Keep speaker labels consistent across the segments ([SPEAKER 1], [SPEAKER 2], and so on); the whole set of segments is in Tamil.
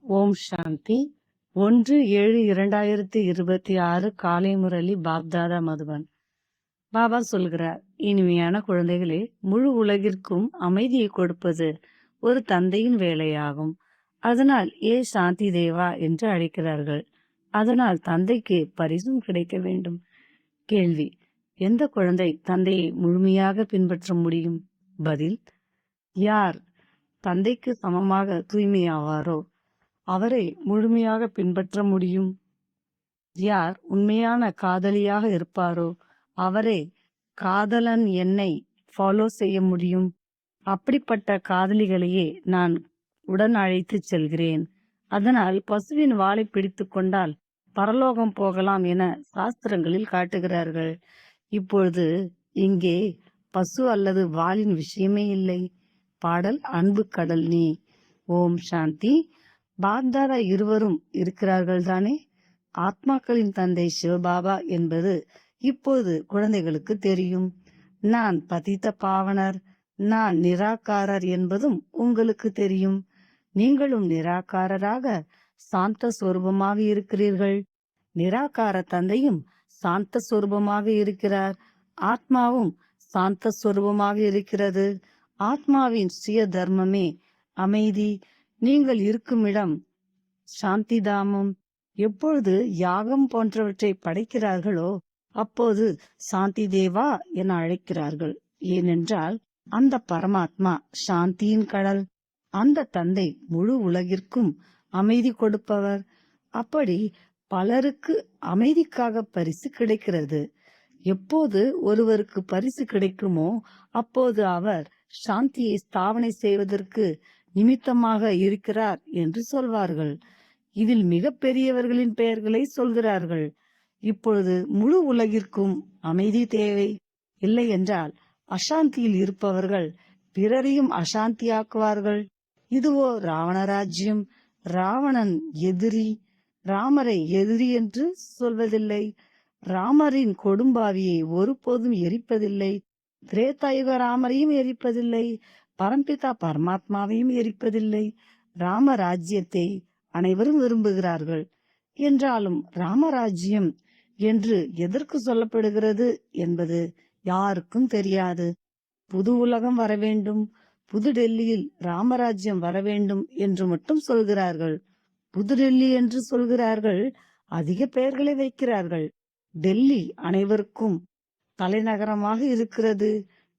[SPEAKER 1] ஓம் சாந்தி. 1/7/2026 காலை முரளி பாப்தாதா மதுபன். பாபா சொல்கிறார், இனிமையான குழந்தைகளே, முழு உலகிற்கும் அமைதியை கொடுப்பது ஒரு தந்தையின் வேலையாகும். அதனால் சாந்தி தேவா என்று அழைக்கிறார்கள். அதனால் தந்தைக்கு பரிசும் கிடைக்க வேண்டும். கேள்வி: எந்த குழந்தை தந்தையை முழுமையாக பின்பற்ற முடியும்? பதில்: யார் தந்தைக்கு சமமாக தூய்மையாவாரோ அவரை முழுமையாக பின்பற்ற முடியும். யார் உண்மையான காதலியாக இருப்பாரோ அவரே காதலன் என்னை ஃபாலோ செய்ய முடியும். அப்படிப்பட்ட காதலிகளையே நான் உடன் அழைத்து செல்கிறேன். அதனால் பசுவின் வாளை பிடித்து கொண்டால் பரலோகம் போகலாம் என சாஸ்திரங்களில் காட்டுகிறார்கள். இப்பொழுது இங்கே பசு அல்லது வாளின் விஷயமே இல்லை. பாடல்: அன்பு கடல் நீ. ஓம் சாந்தி. பாப்தாதா இருவரும் இருக்கிறார்கள் தானே? ஆத்மாக்களின் தந்தை சிவபாபா என்பது இப்போது குழந்தைகளுக்கு தெரியும். நான் பதித்த பாவனர், நான் நிராகாரர் என்பதும் உங்களுக்கு தெரியும். நீங்களும் நிராகாரராக சாந்த சொரூபமாக இருக்கிறீர்கள். நிராகார தந்தையும் சாந்த சொரூபமாக இருக்கிறார். ஆத்மாவும் சாந்த சொரூபமாக இருக்கிறது. ஆத்மாவின் சுய தர்மமே அமைதி. நீங்கள் இருக்கும் இடம் சாந்தி தாமம். எப்பொழுது யாகம் போன்றவற்றை படைக்கிறார்களோ அப்போது சாந்தி தேவா என அழைக்கிறார்கள். ஏனென்றால் அந்த பரமாத்மா சாந்தியின் கடல். அந்த தந்தை முழு உலகிற்கும் அமைதி கொடுப்பவர். அப்படி பலருக்கு அமைதிக்காக பரிசு கிடைக்கிறது. எப்போது ஒருவருக்கு பரிசு கிடைக்குமோ அப்போது அவர் சாந்தியை ஸ்தாபனை செய்வதற்கு நிமித்தமாக இருக்கிறார் என்று சொல்வார்கள். இதில் மிக பெரியவர்களின் பெயர்களை சொல்கிறார்கள். இப்பொழுது முழு உலகிற்கும் அமைதி தேவை. இல்லை என்றால் அசாந்தியில் இருப்பவர்கள் பிறரையும் அசாந்தியாக்குவார்கள். இதுவோ ராவண ராஜ்யம். ராவணன் எதிரி. ராமரை எதிரி என்று சொல்வதில்லை. ராமரின் கொடும்பாவியை ஒருபோதும் எரிப்பதில்லை. திரேதாயுக ராமரையும் எரிப்பதில்லை. பரம்பிதா பரமாத்மாவையும் எரிப்பதில்லை. ராம ராஜ்யத்தை அனைவரும் விரும்புகிறார்கள். என்றாலும் ராமராஜ்யம் என்று எதற்கு சொல்லப்படுகிறது என்பது யாருக்கும் தெரியாது. புது உலகம் வர வேண்டும், புது டெல்லியில் ராமராஜ்யம் வர வேண்டும் என்று மட்டும் சொல்கிறார்கள். புது டெல்லி என்று சொல்கிறார்கள். அதிக பெயர்களை வைக்கிறார்கள். டெல்லி அனைவருக்கும் தலைநகரமாக இருக்கிறது.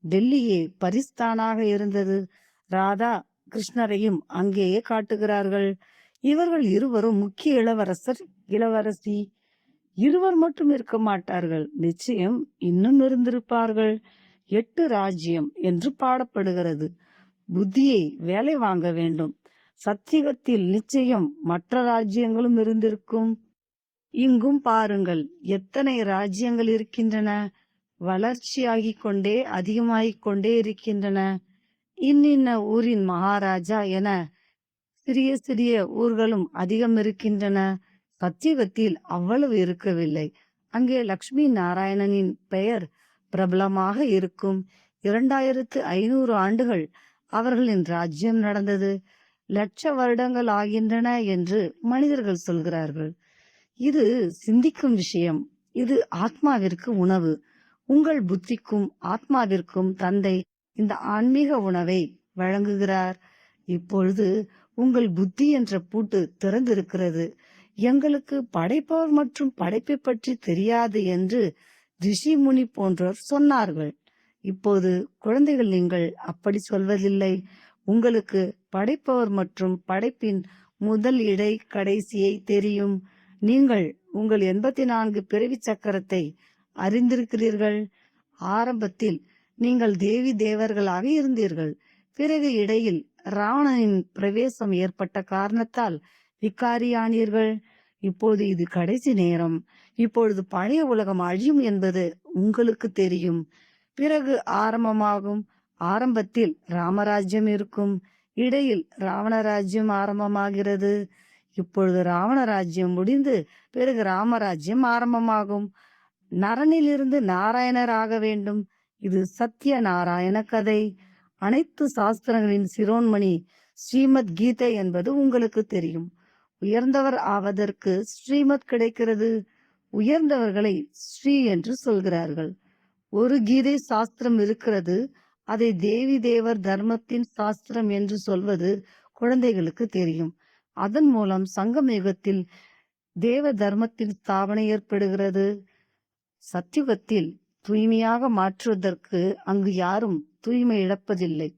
[SPEAKER 1] டெல்லியே பரிஸ்தானாக இருந்தது. ராதா கிருஷ்ணரையும் அங்கேயே காட்டுகிறார்கள். இவர்கள் இருவரும் முக்கிய இளவரசர் இளவரசி. இருவர் மட்டும் இருக்க மாட்டார்கள், நிச்சயம் இன்னும் இருந்திருப்பார்கள். 8 ராஜ்யம் என்று பாடப்படுகிறது. புத்தியை வேலை வாங்க வேண்டும். சத்தியகத்தில் நிச்சயம் மற்ற ராஜ்யங்களும் இருந்திருக்கும். இங்கும் பாருங்கள், எத்தனை ராஜ்யங்கள் இருக்கின்றன. வளர்ச்சியாகிக் கொண்டே அதிகமாகிக் கொண்டே இருக்கின்றன. இன்னின்ன ஊரின் மகாராஜா என சிறிய சிறிய ஊர்களும் அதிகம் இருக்கின்றன. சத்தியகத்தில் அவ்வளவு இருக்கவில்லை. அங்கே லக்ஷ்மி நாராயணனின் பெயர் பிரபலமாக இருக்கும். 2500 ஆண்டுகள் அவர்களின் ராஜ்யம் நடந்தது. லட்ச வருடங்கள் ஆகின்றன என்று மனிதர்கள் சொல்கிறார்கள். இது சிந்திக்கும் விஷயம். இது ஆத்மாவிற்கு உணவு. உங்கள் புத்திக்கும் ஆத்மாவிற்கும் தந்தை இந்த ஆன்மீக உணவை வழங்குகிறார். இப்பொழுது உங்கள் புத்தி என்ற பூட்டு திறந்திருக்கிறது. எங்களுக்கு படைப்பவர் மற்றும் படைப்பை பற்றி தெரியாது என்று ரிஷி முனி போன்றோர் சொன்னார்கள். இப்போது குழந்தைகள், நீங்கள் அப்படி சொல்வதில்லை. உங்களுக்கு படைப்பவர் மற்றும் படைப்பின் முதல் இடை கடைசியை தெரியும். நீங்கள் உங்கள் 84 பிறவி சக்கரத்தை அறிந்திருக்கிறீர்கள். ஆரம்பத்தில் நீங்கள் தேவி தேவர்களாக இருந்தீர்கள். பிறகு இடையில் ராவணனின் பிரவேசம் ஏற்பட்ட காரணத்தால் விகாரியானீர்கள். இப்போது இது கடைசி நேரம். இப்பொழுது பழைய உலகம் அழியும் என்பது உங்களுக்கு தெரியும். பிறகு ஆரம்பமாகும். ஆரம்பத்தில் ராமராஜ்யம் இருக்கும். இடையில் ராவண ராஜ்யம் ஆரம்பமாகிறது. இப்பொழுது ராவண ராஜ்யம் முடிந்து பிறகு ராமராஜ்யம் ஆரம்பமாகும். நரனிலிருந்து நாராயணர் ஆக வேண்டும். இது சத்திய நாராயண கதை. அனைத்து சாஸ்திரங்களின் சிரோன்மணி ஸ்ரீமத் கீதை என்பது உங்களுக்கு தெரியும். உயர்ந்தவர் ஆவதற்கு ஸ்ரீமத் கிடைக்கிறது. உயர்ந்தவர்களை ஸ்ரீ என்று சொல்கிறார்கள். ஒரு கீதை சாஸ்திரம் இருக்கிறது. அதை தேவி தேவர் தர்மத்தின் சாஸ்திரம் என்று சொல்வது குழந்தைகளுக்கு தெரியும். அதன் மூலம் சங்கம் யுகத்தில் தேவ தர்மத்தின் ஸ்தாபனை ஏற்படுகிறது. சத்தியுகத்தில் தூய்மையாக மாற்றுவதற்கு அங்கு யாரும் தூய்மை இழப்பதில்லை.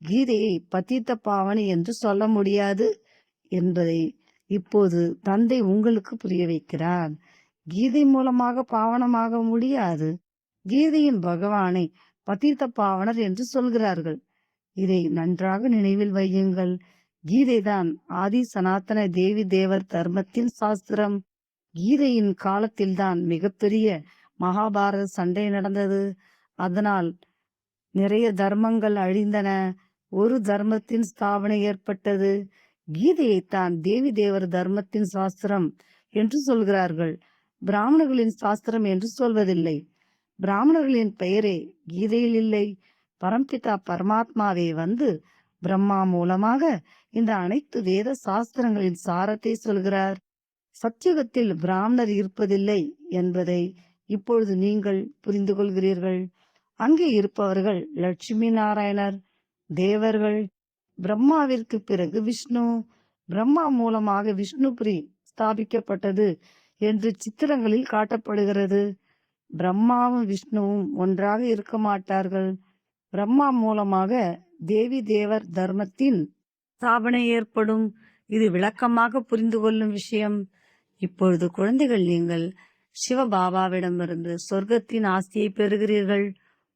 [SPEAKER 1] கீதையை பத்தித்த பாவனை என்று சொல்ல முடியாது என்பதை இப்போது தந்தை உங்களுக்கு புரிய வைக்கிறார். கீதை மூலமாக பாவனமாக முடியாது. கீதையின் பகவானை பத்தித்த பாவனர் என்று சொல்கிறார்கள். இதை நன்றாக நினைவில் வையுங்கள். கீதைதான் ஆதி சனாதன தேவி தேவர் தர்மத்தின் சாஸ்திரம். கீதையின் காலத்தில்தான் மிகப்பெரிய மகாபாரத சண்டை நடந்தது. அதனால் நிறைய தர்மங்கள் அழிந்தன. ஒரு தர்மத்தின் ஸ்தாபனை ஏற்பட்டது. கீதையைத்தான் தேவி தேவர் தர்மத்தின் சாஸ்திரம் என்று சொல்கிறார்கள். பிராமணர்களின் சாஸ்திரம் என்று சொல்வதில்லை. பிராமணர்களின் பெயரே கீதையில் இல்லை. பரம்பிதா பரமாத்மாவே வந்து பிரம்மா மூலமாக இந்த அனைத்து வேத சாஸ்திரங்களின் சாரத்தை சொல்கிறார். சத்தியுகத்தில் பிராமணர் இருப்பதில்லை என்பதை இப்பொழுது நீங்கள் புரிந்து கொள்கிறீர்கள். அங்கே இருப்பவர்கள் லட்சுமி நாராயணர், தேவர்கள். பிரம்மாவிற்கு பிறகு விஷ்ணு. பிரம்மா மூலமாக விஷ்ணுபுரி ஸ்தாபிக்கப்பட்டது என்று சித்திரங்களில் காட்டப்படுகிறது. பிரம்மாவும் விஷ்ணுவும் ஒன்றாக இருக்க மாட்டார்கள். பிரம்மா மூலமாக தேவி தேவர் தர்மத்தின் ஸ்தாபனை ஏற்படும். இது விளக்கமாக புரிந்து கொள்ளும் விஷயம். இப்பொழுது குழந்தைகள், நீங்கள் சிவபாபாவிடமிருந்து சொர்க்கத்தின் ஆஸ்தியை பெறுகிறீர்கள்.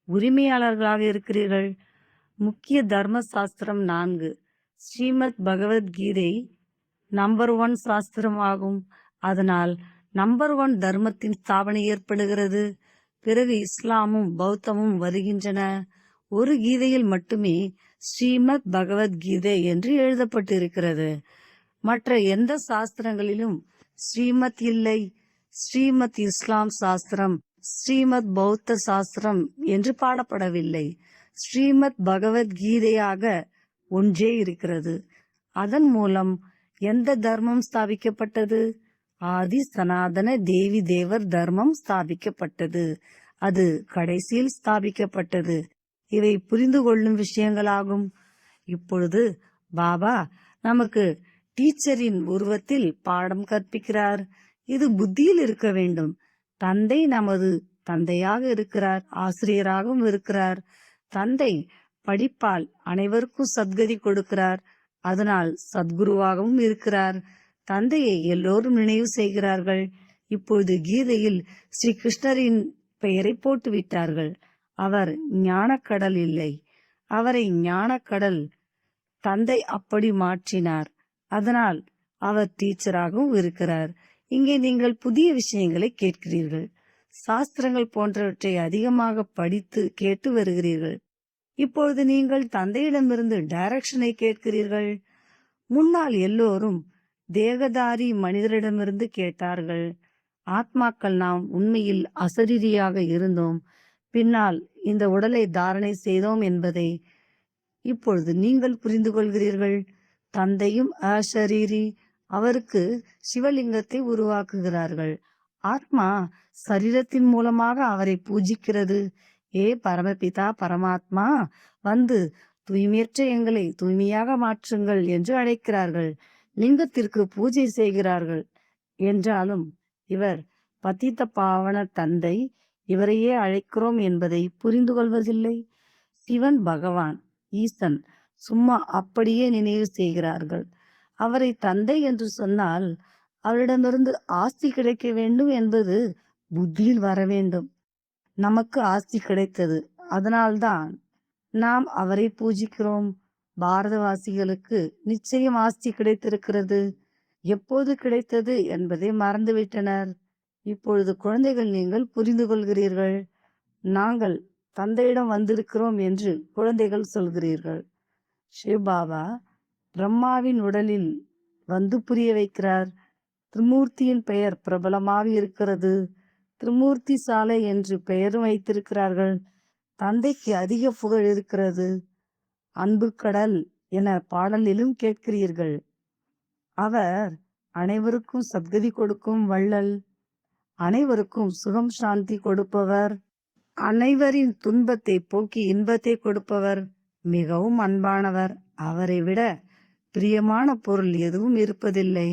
[SPEAKER 1] உரிமையாளர்களாக இருக்கிறீர்கள். முக்கிய தர்ம சாஸ்திரம் 4. ஸ்ரீமத் பகவத்கீதை நம்பர் 1 சாஸ்திரம் ஆகும். அதனால் நம்பர் 1 தர்மத்தின் ஸ்தாபனை ஏற்படுகிறது. பிறகு இஸ்லாமும் பௌத்தமும் வருகின்றன. ஒரு கீதையில் மட்டுமே ஸ்ரீமத் பகவத்கீதை என்று எழுதப்பட்டிருக்கிறது. மற்ற எந்த சாஸ்திரங்களிலும் ஸ்ரீமத் இல்லை. ஸ்ரீமத் இஸ்லாம் சாஸ்திரம், ஸ்ரீமத் பௌத்த சாஸ்திரம் என்று பாடப்படவில்லை. ஸ்ரீமத் பகவத்கீதையாக ஒன்றே இருக்கிறது. அதன் மூலம் எந்த தர்மம் ஸ்தாபிக்கப்பட்டது? ஆதி சனாதன தேவி தேவர் தர்மம் ஸ்தாபிக்கப்பட்டது. அது கடைசியில் ஸ்தாபிக்கப்பட்டது. இவை புரிந்து கொள்ளும் விஷயங்களாகும். இப்பொழுது பாபா நமக்கு டீச்சரின் உருவத்தில் பாடம் கற்பிக்கிறார். இது புத்தியில் இருக்க வேண்டும். தந்தை நமது தந்தையாக இருக்கிறார், ஆசிரியராகவும் இருக்கிறார். தந்தை படிப்பால் அனைவருக்கும் சத்கதி கொடுக்கிறார். அதனால் சத்குருவாகவும் இருக்கிறார். தந்தையை எல்லோரும் நினைவு செய்கிறார்கள். இப்பொழுது கீதையில் ஸ்ரீ கிருஷ்ணரின் பெயரை போட்டுவிட்டார்கள். அவர் ஞானக்கடல் இல்லை. அவரை ஞானக்கடல் தந்தை அப்படி மாற்றினார். அதனால் அவர் டீச்சராகவும் இருக்கிறார். இங்கே நீங்கள் புதிய விஷயங்களை கேட்கிறீர்கள். சாஸ்திரங்கள் போன்றவற்றை அதிகமாக படித்து கேட்டு வருகிறீர்கள். இப்பொழுது நீங்கள் தந்தையிடமிருந்து டைரக்ஷனை கேட்கிறீர்கள். முன்னால் எல்லோரும் தேகதாரி மனிதரிடமிருந்து கேட்டார்கள். ஆத்மாக்கள் நாம் உண்மையில் அசரீரியாக இருந்தோம். பின்னால் இந்த உடலை தாரணை செய்தோம் என்பதை இப்பொழுது நீங்கள் புரிந்து கொள்கிறீர்கள். தந்தையும் அசரீரி. அவருக்கு சிவலிங்கத்தை உருவாக்குகிறார்கள். ஆத்மா சரீரத்தின் மூலமாக அவரை பூஜிக்கிறது. ஏ பரமபிதா பரமாத்மா, வந்து தூய்மையற்ற எங்களை தூய்மையாக மாற்றுங்கள் என்று அழைக்கிறார்கள். லிங்கத்திற்கு பூஜை செய்கிறார்கள். என்றாலும் இவர் பத்தித்த பாவன தந்தை, இவரையே அழைக்கிறோம் என்பதை புரிந்து கொள்வதில்லை. சிவன் பகவான் ஈசன் சும்மா அப்படியே நினைவு செய்கிறார்கள். அவரை தந்தை என்று சொன்னால் அவரிடமிருந்து ஆஸ்தி கிடைக்க வேண்டும் என்பது புத்தியில் வர வேண்டும். நமக்கு ஆஸ்தி கிடைத்தது, அதனால்தான் நாம் அவரை பூஜிக்கிறோம். பாரதவாசிகளுக்கு நிச்சயம் ஆஸ்தி கிடைத்திருக்கிறது. எப்போது கிடைத்தது என்பதை மறந்துவிட்டனர். இப்பொழுது குழந்தைகள், நீங்கள் புரிந்து கொள்கிறீர்கள். நாங்கள் தந்தையிடம் வந்திருக்கிறோம் என்று குழந்தைகள் சொல்கிறீர்கள். சிவபாபா பிரம்மாவின் உடலில் வந்து புரிய வைக்கிறார். திரிமூர்த்தியின் பெயர் பிரபலமாக இருக்கிறது. திரிமூர்த்தி சாலை என்று பெயரும் வைத்திருக்கிறார்கள். தந்தைக்கு அதிக புகழ் இருக்கிறது. அன்பு கடல் என பாடலிலும் கேட்கிறீர்கள். அவர் அனைவருக்கும் சத்கதி கொடுக்கும் வள்ளல், அனைவருக்கும் சுகம் சாந்தி கொடுப்பவர், அனைவரின் துன்பத்தை போக்கி இன்பத்தை கொடுப்பவர், மிகவும் அன்பானவர். அவரை விட பிரியமான பொருள் எதுவும் இருப்பதில்லை.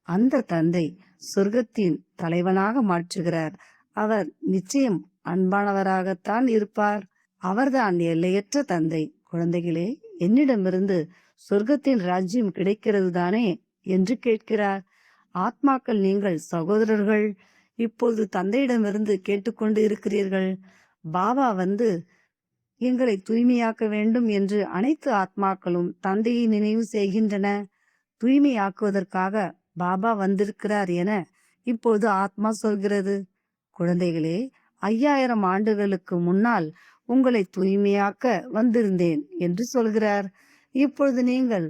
[SPEAKER 1] அந்த தந்தை சொர்க்கத்தின் தலைவனாக மாற்றுகிறார். அவர் நிச்சயம் அன்பானவராகத்தான் இருப்பார். அவர்தான் எல்லையற்ற தந்தை. குழந்தைகளே, என்னிடமிருந்து சொர்க்கத்தின் ராஜ்யம் கிடைக்கிறது தானே என்று கேட்கிறார். ஆத்மாக்கள் நீங்கள் சகோதரர்கள். இப்போது தந்தையிடமிருந்து கேட்டுக்கொண்டு இருக்கிறீர்கள். பாபா வந்து எங்களை தூய்மையாக்க வேண்டும் என்று அனைத்து ஆத்மாக்களும் தந்தையை நினைவு செய்கின்றன. தூய்மையாக்குவதற்காக பாபா வந்திருக்கிறார் என இப்போது ஆத்மா சொல்கிறது. குழந்தைகளே, 5000 ஆண்டுகளுக்கு முன்னால் உங்களை தூய்மையாக்க வந்திருந்தேன் என்று சொல்கிறார். இப்பொழுது நீங்கள்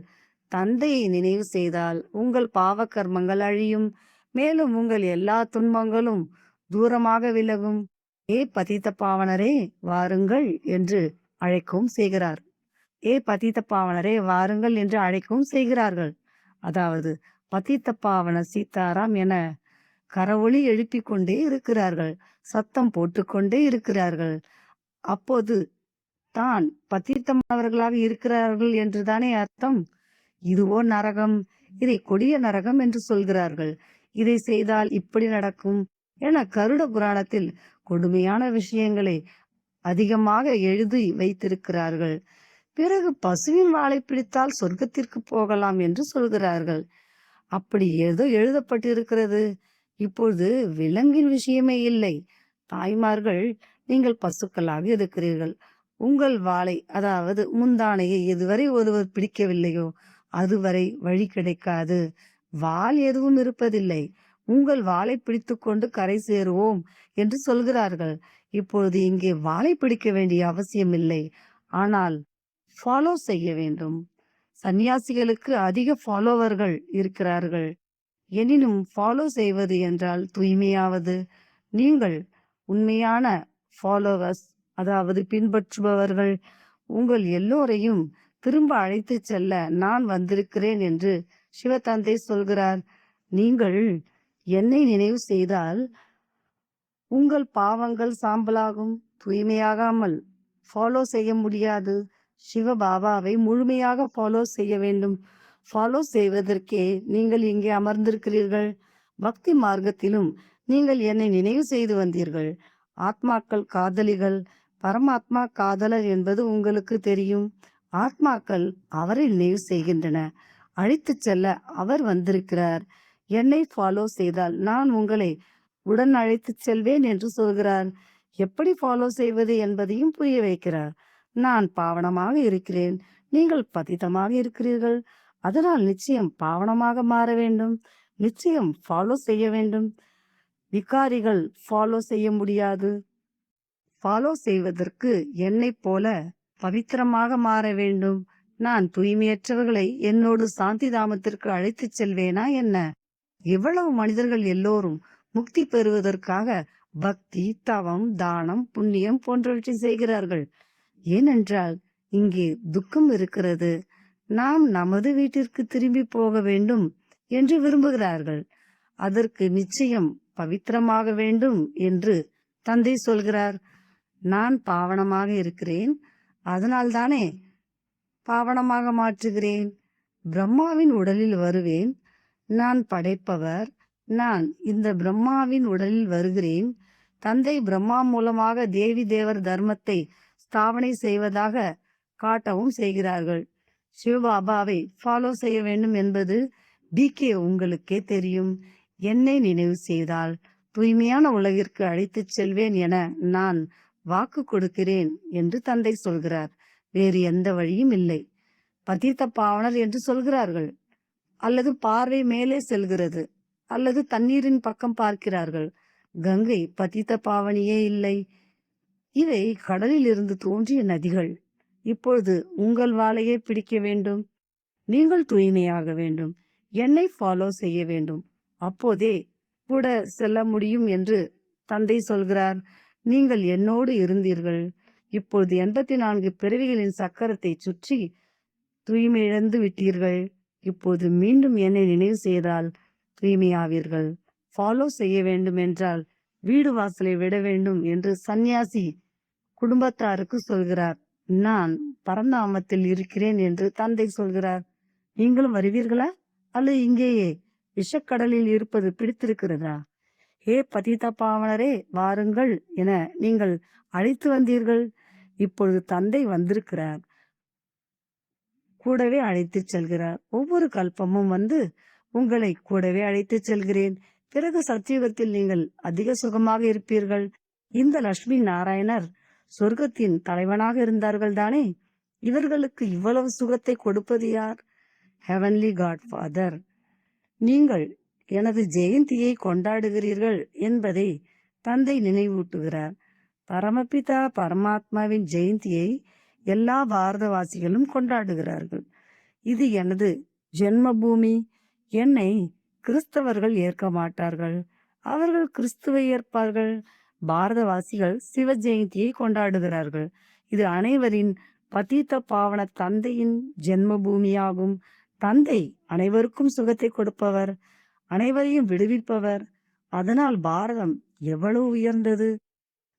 [SPEAKER 1] தந்தையை நினைவு செய்தால் உங்கள் பாவ கர்மங்கள் அழியும். மேலும் உங்கள் எல்லா துன்பங்களும் தூரமாக விலகும். ஏ பதித்த பாவனரே வாருங்கள் என்று அழைக்கவும் செய்கிறார். ஏ பதித்த பாவனரே வாருங்கள் என்று அழைக்கவும் செய்கிறார்கள். அதாவது பதித்த பாவன சீதாராம் என கரவொலி எழுப்பிக் கொண்டே இருக்கிறார்கள், சத்தம் போட்டுக்கொண்டே இருக்கிறார்கள். அப்போது தான் பத்தித்தமானவர்களாக இருக்கிறார்கள் என்றுதானே அர்த்தம். இதுவோ நரகம், இதை கொடிய நரகம் என்று சொல்கிறார்கள். இதை செய்தால் இப்படி நடக்கும் என கருட புராணத்தில் கொடுமையான விஷயங்களை அதிகமாக எழுதி வைத்திருக்கிறார்கள். பிறகு பசுவின் வாளை பிடித்தால் சொர்க்கத்திற்கு போகலாம் என்று சொல்கிறார்கள். அப்படி ஏதோ எழுதப்பட்டிருக்கிறது. இப்பொழுது விலங்கின் விஷயமே இல்லை. தாய்மார்கள், நீங்கள் பசுக்களாக இருக்கிறீர்கள். உங்கள் வாளை, அதாவது முந்தானையை எதுவரை ஒருவர் பிடிக்கவில்லையோ அதுவரை வழி கிடைக்காது. வாள் எதுவும் இருப்பதில்லை. உங்கள் வாளை பிடித்து கொண்டு கரை சேருவோம் என்று சொல்கிறார்கள். இப்பொழுது இங்கே வாளை பிடிக்க வேண்டிய அவசியம் இல்லை, ஆனால் ஃபாலோ செய்ய வேண்டும். சந்நியாசிகளுக்கு அதிக ஃபாலோவர்கள் இருக்கிறார்கள். எனினும் ஃபாலோ செய்வது என்றால் தூய்மையாவது. நீங்கள் உண்மையான ஃபாலோவர்ஸ், அதாவது பின்பற்றுபவர்கள். உங்கள் எல்லோரையும் திரும்ப அழைத்து செல்ல நான் வந்திருக்கிறேன் என்று சிவதந்தை சொல்கிறார். நீங்கள் என்னை நினைவு செய்தால் உங்கள் பாவங்கள் சாம்பலாகும். தூய்மையாகாமல் ஃபாலோ செய்ய முடியாது. சிவபாபாவை முழுமையாக ஃபாலோ செய்ய வேண்டும். ஃபாலோ செய்வதற்கே நீங்கள் இங்கே அமர்ந்திருக்கிறீர்கள். பக்தி மார்க்கத்திலும் நீங்கள் என்னை நினைவு செய்து வந்தீர்கள். ஆத்மாக்கள் காதலிகள், பரமாத்மா காதலர் என்பது உங்களுக்கு தெரியும். ஆத்மாக்கள் அவரை நினைவு செய்கின்றன. அழைத்து செல்ல அவர் வந்திருக்கிறார். என்னை ஃபாலோ செய்தால் நான் உங்களை உடன் அழைத்து செல்வேன் என்று சொல்கிறார். எப்படி ஃபாலோ செய்வது என்பதையும் புரிய வைக்கிறார். நான் பாவனமாக இருக்கிறேன், நீங்கள் பதிதமாக இருக்கிறீர்கள். அதனால் நிச்சயம் பாவனமாக மாற வேண்டும். நிச்சயம் ஃபாலோ செய்ய வேண்டும். விகாரிகள் ஃபாலோ செய்ய முடியாது. ஃபாலோ செய்வதற்கு என்னை போல பவித்திரமாக மாற வேண்டும். நான் தூய்மையற்றவர்களை என்னோடு சாந்தி தாமத்திற்கு அழைத்து செல்வேனா என்ன? இவ்வளவு மனிதர்கள் எல்லோரும் முக்தி பெறுவதற்காக பக்தி, தவம், தானம், புண்ணியம் போன்றவற்றை செய்கிறார்கள். ஏனென்றால் இங்கே துக்கம் இருக்கிறது. நாம் நமது வீட்டிற்கு திரும்பி போக வேண்டும் என்று விரும்புகிறார்கள். அதற்கு நிச்சயம் பவித்திரமாக வேண்டும் என்று தந்தை சொல்கிறார். நான் பாவனமாக இருக்கிறேன், அதனால்தானே பாவனமாக மாற்றுகிறேன். பிரம்மாவின் உடலில் வருவேன். நான் படைப்பவர். நான் இந்த பிரம்மாவின் உடலில் வருகிறேன். தந்தை பிரம்மா மூலமாக தேவி தேவர் தர்மத்தை ஸ்தாபனை செய்வதாக காட்டவும் செய்கிறார்கள். சிவபாபாவை ஃபாலோ செய்ய வேண்டும் என்பது பிகே உங்களுக்கே தெரியும். என்னை நினைவு செய்தால் தூய்மையான உலகிற்கு அழைத்துச் செல்வேன் என நான் வாக்கு கொடுக்கிறேன் என்று தந்தை சொல்கிறார். வேறு எந்த வழியும் இல்லை. பதித்த பாவனர் என்று சொல்கிறார்கள், அல்லது பார்வை மேலே செல்கிறது, அல்லது தண்ணீரின் பக்கம் பார்க்கிறார்கள். கங்கை பதித்த பாவனியே இல்லை. இவை கடலில் இருந்து தோன்றிய நதிகள். இப்பொழுது உங்கள் வாளையே பிடிக்க வேண்டும். நீங்கள் தூய்மையாக வேண்டும். என்னை ஃபாலோ செய்ய வேண்டும். அப்போதே கூட செல்ல முடியும் என்று தந்தை சொல்கிறார். நீங்கள் என்னோடு இருந்தீர்கள். இப்பொழுது 84 பிறவிகளின் சக்கரத்தை சுற்றி தூய்மை இழந்து விட்டீர்கள். இப்போது மீண்டும் என்னை நினைவு செய்தால் தூய்மையாவீர்கள். ஃபாலோ செய்ய வேண்டும் என்றால் வீடு வாசலை விட வேண்டும் என்று சந்நியாசி குடும்பத்தாருக்கு சொல்கிறார். நான் பரந்தாமத்தில் இருக்கிறேன் என்று தந்தை சொல்கிறார். நீங்களும் வருவீர்களா? அல்லது இங்கேயே விஷக்கடலில் இருப்பது பிடித்திருக்கிறதா? ஹே பதித பாவனரே, வாருங்கள் என நீங்கள் அழைத்து வந்தீர்கள். இப்பொழுது தந்தை வந்திருக்கிறார், கூடவே அழைத்து செல்கிறார். ஒவ்வொரு கல்பமும் வந்து உங்களை கூடவே அழைத்து செல்கிறேன். பிறகு சத்தியுகத்தில் நீங்கள் அதிக சுகமாக இருப்பீர்கள். இந்த லட்சுமி நாராயணர் சொர்க்கத்தின் தலைவனாக இருந்தார்கள் தானே? இவர்களுக்கு இவ்வளவு சுகத்தை கொடுப்பது யார்? Heavenly God Father. நீங்கள் எனது ஜெயந்தியை கொண்டாடுகிறீர்கள் என்பதை தந்தை நினைவூட்டுகிறார். பரமபிதா பரமாத்மாவின் ஜெயந்தியை எல்லா பாரதவாசிகளும் கொண்டாடுகிறார்கள். இது எனது ஜென்மபூமி. என்னை கிறிஸ்தவர்கள் ஏற்க மாட்டார்கள், அவர்கள் கிறிஸ்துவை ஏற்பார்கள். பாரதவாசிகள் சிவ ஜெயந்தியை கொண்டாடுகிறார்கள். இது அனைவரின் பதித்த பாவன தந்தையின் ஜென்மபூமியாகும். தந்தை அனைவருக்கும் சுகத்தை கொடுப்பவர், அனைவரையும் விடுவிப்பவர். அதனால் பாரதம் எவ்வளவு உயர்ந்தது.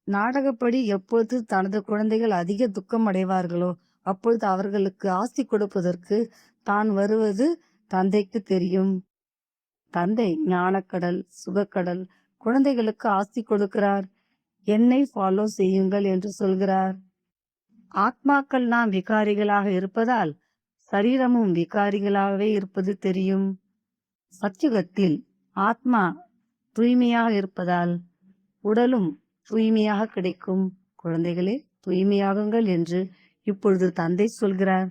[SPEAKER 1] நாடகப்படி எப்பொழுது தனது குழந்தைகள் அதிக துக்கம் அடைவார்களோ அப்பொழுது அவர்களுக்கு ஆஸ்தி கொடுப்பதற்கு தான் வருவது தந்தைக்கு தெரியும். தந்தை ஞானக்கடல், சுகக்கடல். குழந்தைகளுக்கு ஆஸ்தி கொடுக்கிறார். என்னை ஃபாலோ செய்யுங்கள் என்று சொல்கிறார். ஆத்மாக்கள் நாம் விகாரிகளாக இருப்பதால் சரீரமும் விகாரிகளாகவே இருப்பது தெரியும். சத்யுகத்தில் ஆத்மா தூய்மையாக இருப்பதால் உடலும் தூய்மையாக கிடைக்கும். குழந்தைகளே, தூய்மையாகுங்கள் என்று இப்பொழுது தந்தை சொல்கிறார்.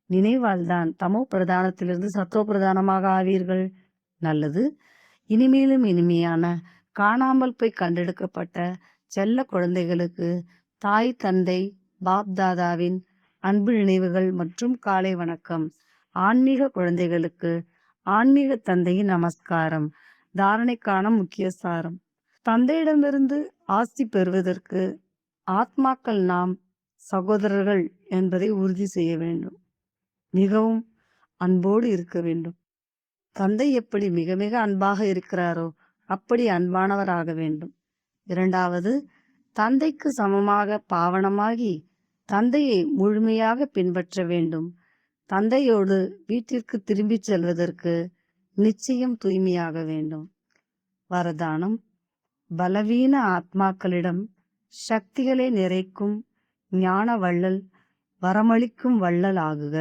[SPEAKER 1] நினைவால்தான் தமோ பிரதானத்திலிருந்து சத்தோ பிரதானமாக ஆவீர்கள். நல்லது. இனிமேலும் இனிமையான காணாமல் போய் கண்டெடுக்கப்பட்ட செல்ல குழந்தைகளுக்கு தாய் தந்தை பாப் தாதாவின் அன்பு நினைவுகள் மற்றும் காலை வணக்கம். ஆன்மீக குழந்தைகளுக்கு ஆன்மீக தந்தையின் நமஸ்காரம். தாரணைக்கான முக்கிய சாரம். தந்தையிடமிருந்து ஆஸ்தி பெறுவதற்கு ஆத்மாக்கள் நாம் சகோதரர்கள் என்பதை உறுதி செய்ய வேண்டும். மிகவும் அன்போடு இருக்க வேண்டும். தந்தை எப்படி மிக மிக அன்பாக இருக்கிறாரோ அப்படி அன்பானவராக வேண்டும். இரண்டாவது, தந்தைக்கு சமமாக பாவனமாகி தந்தையை முழுமையாக பின்பற்ற வேண்டும். தந்தையோடு வீட்டிற்கு திரும்பி செல்வதற்கு நிச்சயம் தூய்மையாக வேண்டும். வரதானம். பலவீன ஆத்மாக்களிடம் சக்திகளை நிறைக்கும் ஞான வள்ளல், வரமளிக்கும் வள்ளல் ஆகுக.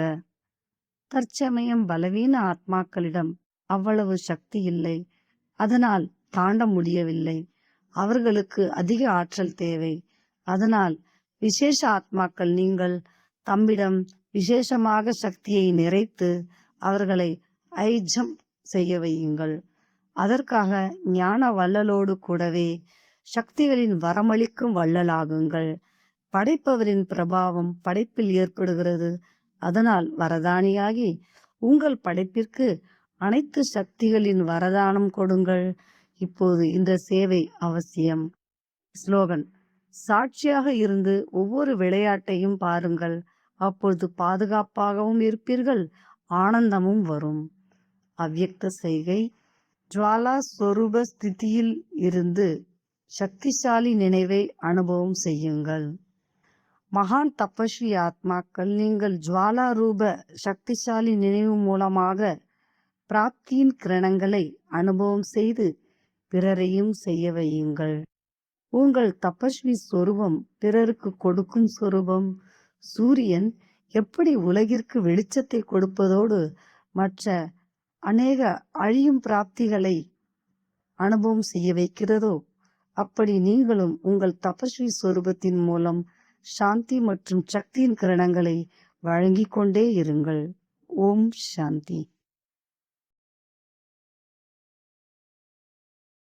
[SPEAKER 1] தற்சமயம் பலவீன ஆத்மாக்களிடம் அவ்வளவு சக்தி இல்லை, அதனால் தாண்ட முடியவில்லை. அவர்களுக்கு அதிக ஆற்றல் தேவை. அதனால் விசேஷ ஆத்மாக்கள் நீங்கள் தம்மிடம் விசேஷமாக சக்தியை நிறைத்து அவர்களை ஐஜம் செய்ய வையுங்கள். அதற்காக ஞான வள்ளலோடு கூடவே சக்திகளின் வரமளிக்கும் வள்ளலாகுங்கள். படைப்பவரின் பிரபாவம் படைப்பில் ஏற்படுகிறது. அதனால் வரதானியாகி உங்கள் படைப்பிற்கு அனைத்து சக்திகளின் வரதானம் கொடுங்கள். இப்போது இந்த சேவை அவசியம். ஸ்லோகன். சாட்சியாக இருந்து ஒவ்வொரு விளையாட்டையும் பாருங்கள். அப்பொழுது பாதுகாப்பாகவும் இருப்பீர்கள், ஆனந்தமும் வரும். அவ்யக்த செய்கை. ஜுவாலா ஸ்வரூப ஸ்திதியில் இருந்து சக்திசாலி நினைவை அனுபவம் செய்யுங்கள். மகான் தபஸ்வி ஆத்மாக்கள், நீங்கள் ஜுவாலா ரூப சக்திசாலி நினைவு மூலமாக பிராப்தியின் கிரணங்களை அனுபவம் செய்து பிறரையும் செய்ய வையுங்கள். உங்கள் தபஸ்வி சொரூபம் பிறருக்கு கொடுக்கும் சொரூபம். சூரியன் எப்படி உலகிற்கு வெளிச்சத்தை கொடுப்பதோடு மற்ற அநேக அழியும் பிராப்திகளை அனுபவம் செய்ய வைக்கிறதோ அப்படி நீங்களும் உங்கள் தபஸ்வி சொரூபத்தின் மூலம் சாந்தி மற்றும் சக்தியின் கிரணங்களை வழங்கிக் கொண்டே இருங்கள். ஓம் சாந்தி.